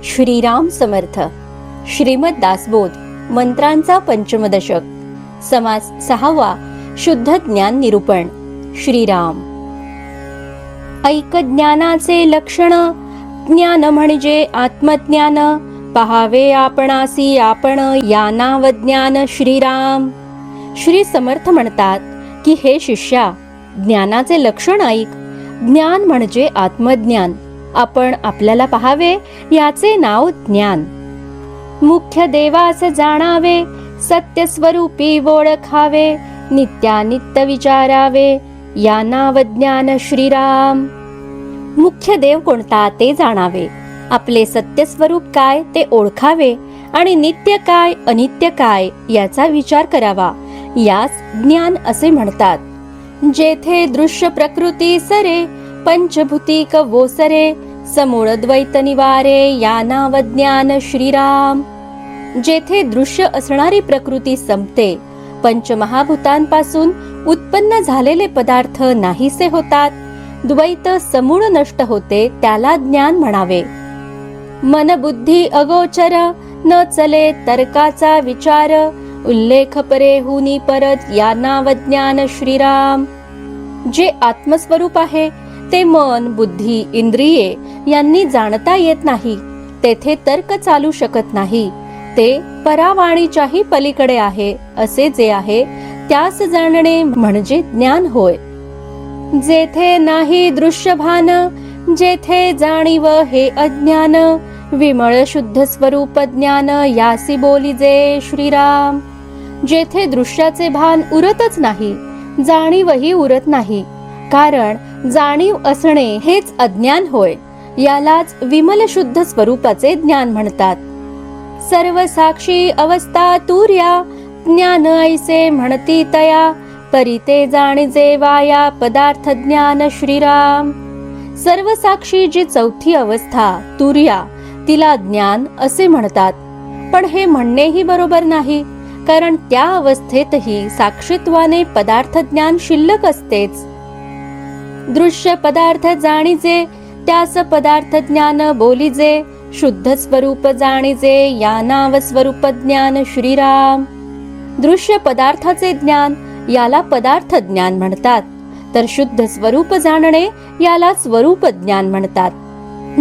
श्रीराम समर्थ. श्रीमद दासबोध मंत्रांचा पंचम दशक. समास 6वा. शुद्ध ज्ञान निरूपण. श्रीराम. ऐक ज्ञानाचे लक्षण. ज्ञान म्हणजे आत्मज्ञान. पहावे आपणासी आपण, या नाव ज्ञान श्रीराम. श्री समर्थ म्हणतात की हे शिष्या, ज्ञानाचे लक्षण ऐक. ज्ञान म्हणजे आत्मज्ञान. आपण आपल्याला पहावे, याचे नाव ज्ञान. मुख्य देवास जाणावे, सत्य स्वरूपी ओळखावे, नित्यानित्य विचारावे, या नाव ज्ञान श्रीराम. मुख्य देव कोणता ते जाणावे, आपले सत्य स्वरूप काय ते ओळखावे, आणि नित्य काय अनित्य काय याचा विचार करावा, यास ज्ञान असे म्हणतात. जेथे दृश्य प्रकृती सरे, पंचभूतिक वोसरे, समूळ द्वैत निवारे, या नाव ज्ञान श्रीराम. जेथे दृश्य असणारी प्रकृती संपते, पंचमहाभूतांपासून उत्पन्न झालेले पदार्थ नाहीसे होतात, द्वैत समूळ नष्ट होते, त्याला ज्ञान म्हणावे. मन बुद्धी अगोचर, न चले तर्काचा विचार, उल्लेख परे हुनी परत, या नाव ज्ञान श्रीराम. जे आत्मस्वरूप आहे ते मन, बुद्धी, इंद्रिये यांनी जाणता येत नाही. तेथे तर्क चालू शकत नाही. ते परावाणीच्याही पलीकडे आहे. असे जे आहे त्यास जाणणे म्हणजे ज्ञान होय. जेथे नाही दृश्य भान, जेथे जाणीव हे अज्ञान, विमळ शुद्ध स्वरूप ज्ञान, यासी बोलिजे श्रीराम. जेथे दृश्याचे भान उरतच नाही, जाणीवही उरत नाही, कारण जाणीव असणे हेच अज्ञान होय. यालाच विमल शुद्ध स्वरूपाचे ज्ञान म्हणतात. सर्व साक्षी अवस्था तुर्या, ज्ञान ऐसे म्हणती तया, परिते जाणीजे वाया, पदार्थ ज्ञान श्रीराम. सर्व साक्षी जी चौथी अवस्था तुर्या, तिला ज्ञान असे म्हणतात. पण हे म्हणणेही बरोबर नाही, कारण त्या अवस्थेतही साक्षीत्वाने पदार्थ ज्ञान शिल्लक असतेच. दृश्य पदार्थ जाणीजे, त्यास पदार्थ ज्ञान बोलिजे, शुद्ध स्वरूप जाणीजे, या नाव स्वरूप ज्ञान श्रीराम. दृश्य पदार्थाचे ज्ञान याला पदार्थ ज्ञान म्हणतात, तर शुद्ध स्वरूप जाणणे याला स्वरूप ज्ञान म्हणतात.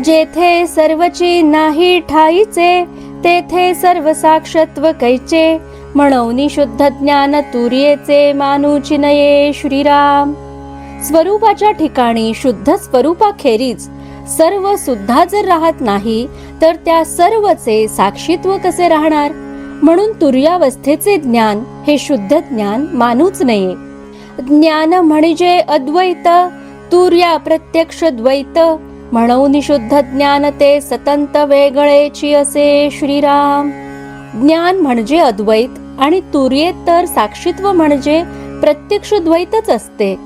जेथे सर्वची नाही ठाईचे, तेथे सर्व साक्षत्व कैचे, म्हणून शुद्ध ज्ञान तुर्येचे, मानूची नये श्रीराम. स्वरूपाच्या ठिकाणी शुद्ध स्वरूपाखेरीज सर्व सुद्धा जर राहत नाही, तर त्या सर्वचे साक्षीत्व कसे राहणार? म्हणून तुर्यावस्थेचे ज्ञान हे शुद्ध ज्ञान मानूच नये. ज्ञान म्हणजे अद्वैत, तुर्या प्रत्यक्ष द्वैत, म्हणून शुद्ध ज्ञान ते सतंत वेगळेची असे श्रीराम. ज्ञान म्हणजे अद्वैत आणि तुर्येत तर साक्षीत्व म्हणजे प्रत्यक्ष द्वैतच असते.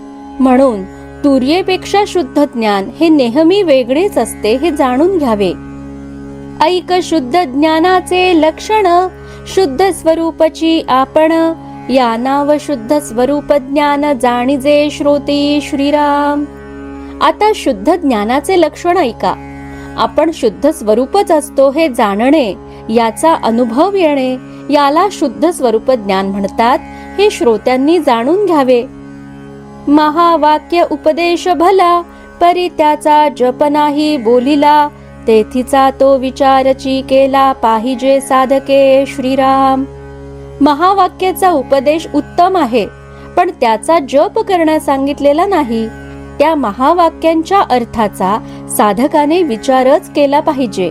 म्हणून तुर्येपेक्षा शुद्ध ज्ञान हे नेहमी वेगळेच असते, हे जाणून घ्यावे. ऐक शुद्ध ज्ञानाचे लक्षण. शुद्ध स्वरूपची आपण, या नाव शुद्ध स्वरूप ज्ञान जाणीजे श्रोती श्रीराम. आता शुद्ध ज्ञानाचे लक्षण ऐका. आपण शुद्ध स्वरूपच असतो हे जाणणे, याचा अनुभव येणे, याला शुद्ध स्वरूप ज्ञान म्हणतात, हे श्रोत्यांनी जाणून घ्यावे. महावाक्य उपदेश भला, परी त्याचा जप नाही बोलिला, तेथीचा तो विचारची केला, पाहिजे साधके श्रीराम. महावाक्याचा उपदेश उत्तम आहे, पण त्याचा जप करण्यास सांगितलेला नाही. त्या महावाक्यांच्या अर्थाचा साधकाने विचारच केला पाहिजे.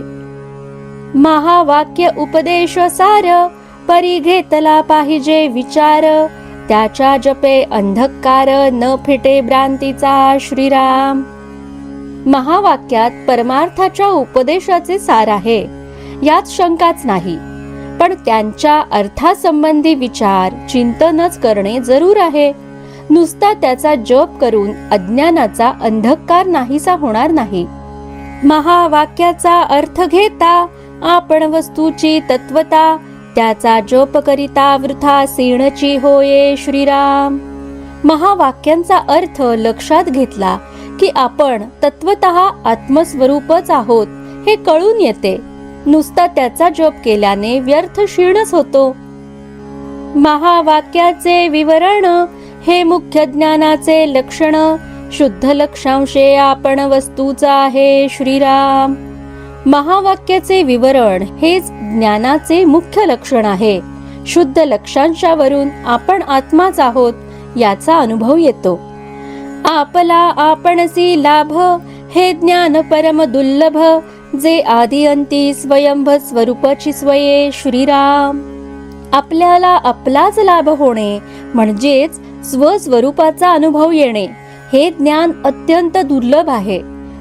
महावाक्य उपदेश सार, परी घेतला पाहिजे विचार, त्याच्या जपे अंधकार, न फिटे भ्रांतीचा श्रीराम. महावाक्यात परमार्थाच्या उपदेशाचे सार आहे, यात शंकाच नाही. पण त्यांच्या अर्थासंबंधी विचार चिंतनच करणे जरूर आहे. नुसता त्याचा जप करून अज्ञानाचा अंधकार नाहीसा होणार नाही. महावाक्याचा अर्थ घेता, आपण वस्तूची तत्वता, त्याचा जप करिता वृथा सीणची होये श्रीराम. महावाक्यांचा अर्थ लक्षात घेतला की आपण तत्वतः आत्मस्वरूपच आहोत हे कळून येते. नुसता त्याचा जप केल्याने व्यर्थ क्षीणच होतो. महावाक्याचे विवरण हे मुख्य ज्ञानाचे लक्षण. शुद्ध लक्षांशे आपण वस्तूचा आहे श्रीराम. महावाक्याचे विवरण हेच ज्ञानाचे मुख्य लक्षण आहे. शुद्ध लक्षांशावरून आपण आत्माच आहोत याचा अनुभव येतो. आपला आपणसी लाभ हे ज्ञान परम दुर्लभ. जे आदि अंती स्वयंभ स्वरूपाची स्वये श्रीराम. आपल्याला आपलाच लाभ होणे म्हणजेच स्वस्वरूपाचा अनुभव येणे हे ज्ञान अत्यंत दुर्लभ आहे.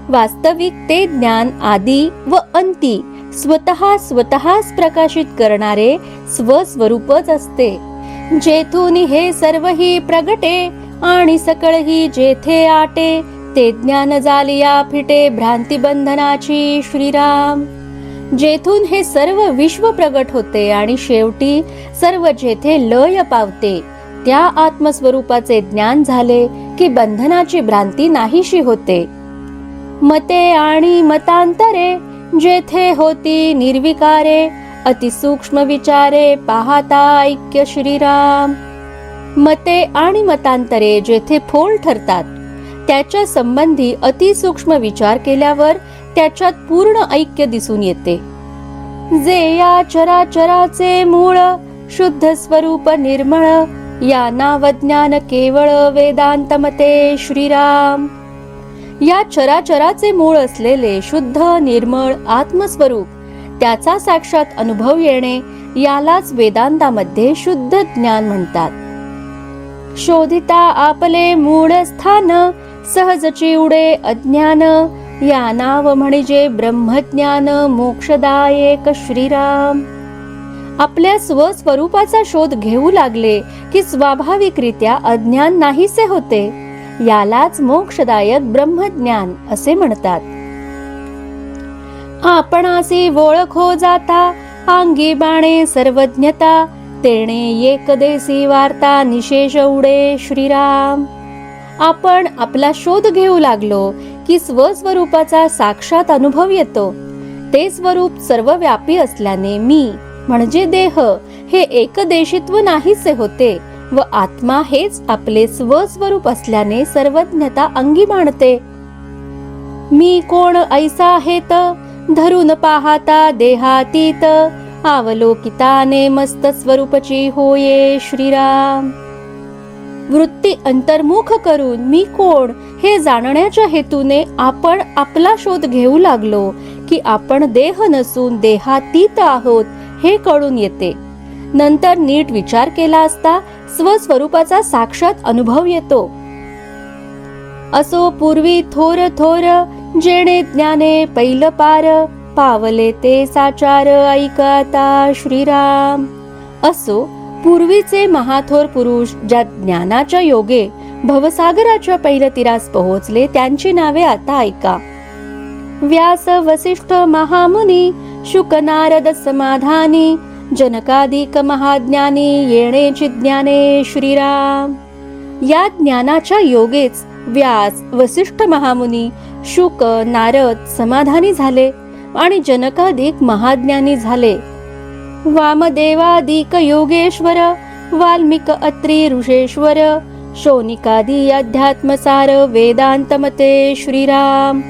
वास्तविक ते ज्ञान आदि व अंती स्वतःच प्रकाशित करणारे स्वस्वरूपच असते. जेथून हे सर्वही प्रगटे आणि सकळही जेथे आटे ते ज्ञान जालिया फिटे भ्रांती बंधनाची श्रीराम. जेथून हे सर्व विश्व प्रगट होते आणि शेवटी सर्व जेथे लय पावते त्या आत्मस्वरूपाचे ज्ञान झाले की बंधनाची भ्रांती नाहीशी होते. मते आणि मतांतरे जेथे होती निर्विकारे अतिसूक्ष्म विचारे पाहता ऐक्य श्रीराम. मते आणि मतांतरे जेथे फोल ठरतात त्याच्या संबंधी अतिसूक्ष्म विचार केल्यावर त्याच्यात पूर्ण ऐक्य दिसून येते. जे या चराचराचे मूळ शुद्ध स्वरूप निर्मळ या नावज्ञान केवळ वेदांत मते श्रीराम. या चराचराचे मूळ असलेले शुद्ध निर्मळ आत्मस्वरूप त्याचा साक्षात अनुभव येणे यालाच वेदांतामध्ये शुद्ध ज्ञान म्हणतात. शोधिता आपले मूळ स्थान सहजची उडे अज्ञान या नाव म्हणजे ब्रह्मज्ञान मोक्षदायक श्रीराम. आपल्या स्वस्वरूपाचा शोध घेऊ लागले की स्वाभाविकरित्या अज्ञान नाहीसे होते. यालाच मोक्षदायक ब्रह्मज्ञान असे म्हणतात. आपणासी ओळखो जाता अंगी बाणे सर्वज्ञता तेणे एकदेसी वार्ता निशेष उडे श्रीराम. आपण आपला शोध घेऊ लागलो की स्वस्वरूपाचा साक्षात अनुभव येतो. ते स्वरूप सर्वव्यापी असल्याने मी म्हणजे देह हे एकदेशित्व नाहीसे होते व आत्मा हेच आपले स्वस्वरूप असल्याने सर्वज्ञता अंगी बाणते. मी कोण ऐसा हेत धरून पाहता देहातीत अवलोकिताने मस्त स्वरूपची होये श्रीराम. वृत्ती अंतर्मुख करून मी कोण हे जाणण्याच्या हेतूने आपण आपला शोध घेऊ लागलो की आपण देह नसून देहातीत आहोत हे कळून येते. नंतर नीट विचार केला असता स्वस्वरूपाचा साक्षात अनुभव येतो. असो पूर्वी थोर थोर जेणे ज्ञाने पैल पार पावले ते साचार ऐकता श्रीराम. असो पूर्वीचे महाथोर पुरुष ज्या ज्ञानाच्या योगे भवसागराच्या पैलतीरास पोहोचले त्यांची नावे आता ऐका. व्यास वसिष्ठ महामुनी शुक नारद समाधानी जनकादिक महाज्ञानी येणेची ज्ञाने श्रीराम. या ज्ञानाच्या योगेच व्यास वसिष्ठ महामुनी शुक नारद समाधानी झाले आणि जनकादिक महाज्ञानी झाले. वामदेवादिक योगेश्वर वाल्मिक अत्री ऋषेश्वर शौनिकादी अध्यात्मसार वेदांत मते श्रीराम.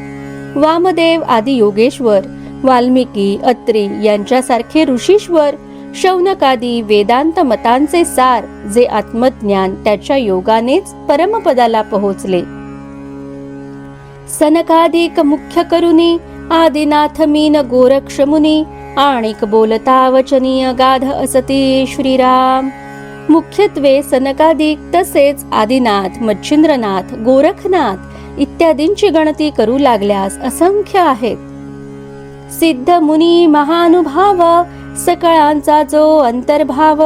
वामदेव आदी योगेश्वर वाल्मिकी अत्री यांच्यासारखे ऋषीश्वर शौनकादी वेदांत मतांचे सार जे आत्मज्ञान त्याच्या योगानेच परमपदाला पोहोचले. सनकादिक मुख्य करुनी आदिनाथ मीन गोरक्ष मुनी आणिक बोलता वचनीय गाध असती श्रीराम. मुख्यत्वे सनकादिक तसेच आदिनाथ मच्छिंद्रनाथ गोरखनाथ इत्यादींची गणती करू लागल्यास असंख्य आहेत. सिद्ध मुनी महानुभाव सकळांचा जो अंतर्भाव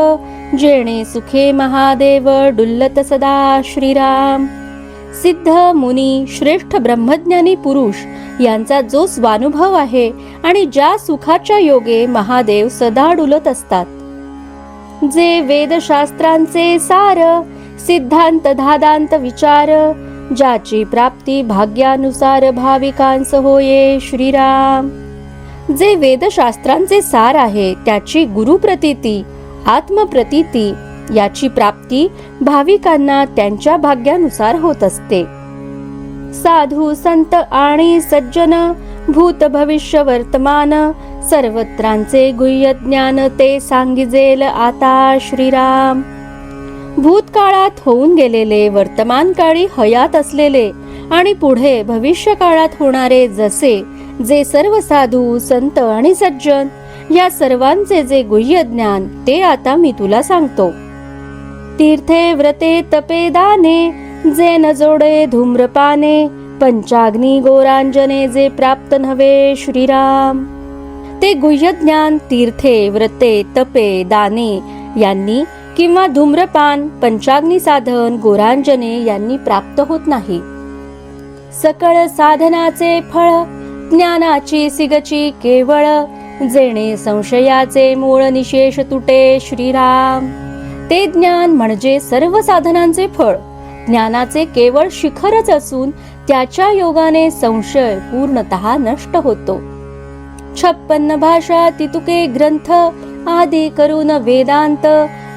जेणे सुखे महादेव डुल्लत सदा श्रीराम. सिद्ध मुनी श्रेष्ठ ब्रह्मज्ञानी पुरुष यांचा जो स्वानुभव आहे आणि ज्या सुखाच्या योगे महादेव सदा डुलत असतात. जे वेदशास्त्रांचे सार सिद्धांत धादांत विचार ज्याची प्राप्ती भाग्यानुसार भाविकांस होये श्रीराम. जे वेदशास्त्रांचे सार आहे त्याची गुरुप्रतीती, आत्मप्रतीती याची प्राप्ती भाविकांना त्यांच्या भाग्यानुसार होत असते. साधू संत आणि सज्जन, भूत भविष्य वर्तमान सर्वत्रांचे गुह्य ज्ञान ते सांगिजेल आता श्रीराम. भूतकाळात होऊन गेलेले, वर्तमान काळी हयात असलेले आणि पुढे भविष्य काळात होणारे जसे जे सर्व साधू संत आणि सज्जन या सर्वांचे जे गुह्य ज्ञान ते आता मी तुला सांगतो. तीर्थे व्रते तपे दाने जे न जोडे धूम्रपाने, पंचाग्नी गोरांजने जे प्राप्त नव्हे श्रीराम. ते गुह्य ज्ञान तीर्थे व्रते तपे दाने यांनी किंवा धूम्रपान, पंचाग्नी साधन, गोरांजने यांनी प्राप्त होत नाही. सकळ साधनाचे फळ ज्ञानाची सिगची केवळ, जेणे संशयाचे मूळ निशेष तुटे श्रीराम. ते ज्ञान म्हणजे सर्व साधनांचे फळ, ज्ञानाचे केवळ शिखरच असून त्याच्या योगाने संशय पूर्णतः नष्ट होतो. 56 भाषा तितुके ग्रंथ आदी करून वेदांत,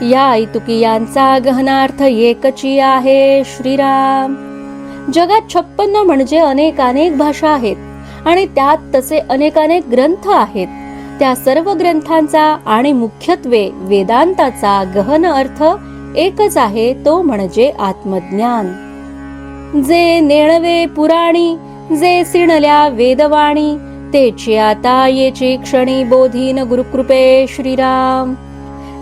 या इतुकियांचा गहनार्थ एकची आहे श्रीराम. जगात 56 म्हणजे अनेक भाषा आहेत आणि त्यात तसे अनेक ग्रंथ आहेत. त्या सर्व ग्रंथांचा आणि मुख्यत्वे वेदांताचा गहन अर्थ एकच आहे, तो म्हणजे आत्मज्ञान. जे नेणवे पुराणी, जे सिणल्या वेदवाणी, तेची आता येची क्षणी बोधीन गुरुकृपे श्रीराम.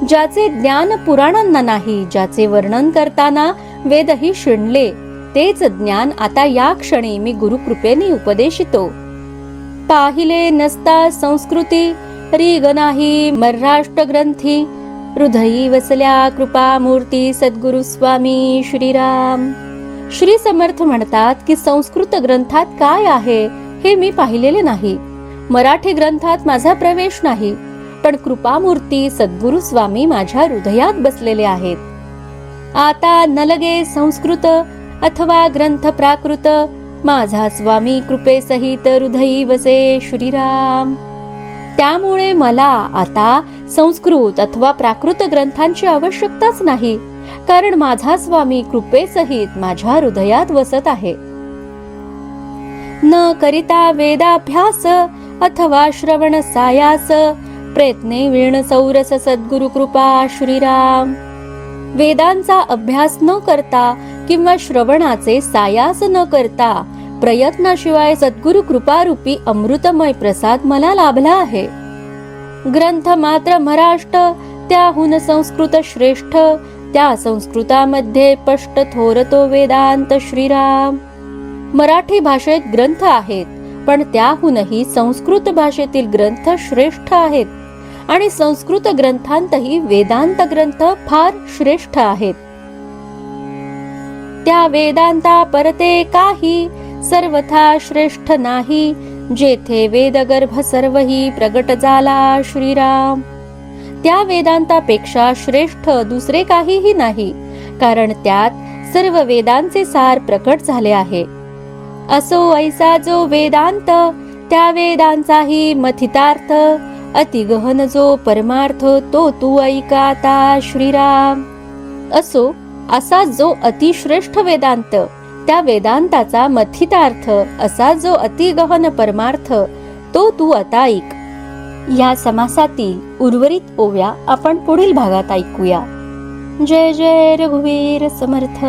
ज्याचे ज्ञान पुराणांना नाही, ज्याचे वर्णन करताना वेदही शिणले, तेच ज्ञान आता या क्षणी मी गुरुकृपेने उपदेशितो. पाहिले नसता संस्कृती, रीग नाही मर्राष्ट्र ग्रंथी, हृदयी वसल्या कृपामूर्ती सद्गुरु स्वामी श्रीराम. श्री समर्थ म्हणतात की संस्कृत ग्रंथात काय आहे हे मी पाहिलेले नाही, मराठी ग्रंथात माझा प्रवेश नाही, पण कृपामूर्ती सद्गुरु स्वामी माझ्या हृदयात बसलेले आहेत. आता न लगे संस्कृत अथवा ग्रंथ प्राकृत, माझा स्वामी कृपेसहित हृदयी वसे श्रीराम. त्यामुळे मला आता संस्कृत अथवा प्राकृत ग्रंथांची आवश्यकताच नाही, कारण माझा स्वामी कृपेसहित माझ्या हृदयात वसत आहे. न करिता वेदाभ्यास अथवा श्रवण सायास, प्रयत्ने विण सौरस सद्गुरु कृपा श्रीराम. वेदांचा अभ्यास न करता किंवा श्रवणाचे सायास न करता प्रयत्नाशिवाय सद्गुरु कृपारूपी अमृतमय प्रसाद मला लाभला आहे. ग्रंथ मात्र महाराष्ट्र, त्याहून संस्कृत श्रेष्ठ, त्या संस्कृतामध्ये स्पष्ट थोरतो वेदांत श्रीराम. मराठी भाषेत ग्रंथ आहेत, पण त्याहूनही संस्कृत भाषेतील ग्रंथ श्रेष्ठ आहेत आणि संस्कृत ग्रंथांतही वेदांत ग्रंथ फार श्रेष्ठ आहेत. त्या वेदांता परते काही सर्वथा श्रेष्ठ नाही, जेथे वेदगर्भ सर्वही प्रगट झाला श्रीराम. त्या वेदांतापेक्षा श्रेष्ठ दुसरे काहीही नाही, कारण त्यात सर्व वेदांचे सार प्रकट झाले आहे. असो ऐसा जो वेदांत, त्या वेदांचाही मथितार्थ, अतिगहन जो परमार्थ, तो तू ऐका आता श्रीराम. असो असा जो अतिश्रेष्ठ वेदांत, त्या वेदांताचा मथितार्थ असा जो अतिगहन परमार्थ, तो तू आता ऐक. या समासातील उर्वरित ओव्या आपण पुढील भागात ऐकूया. जय जय रघुवीर समर्थ.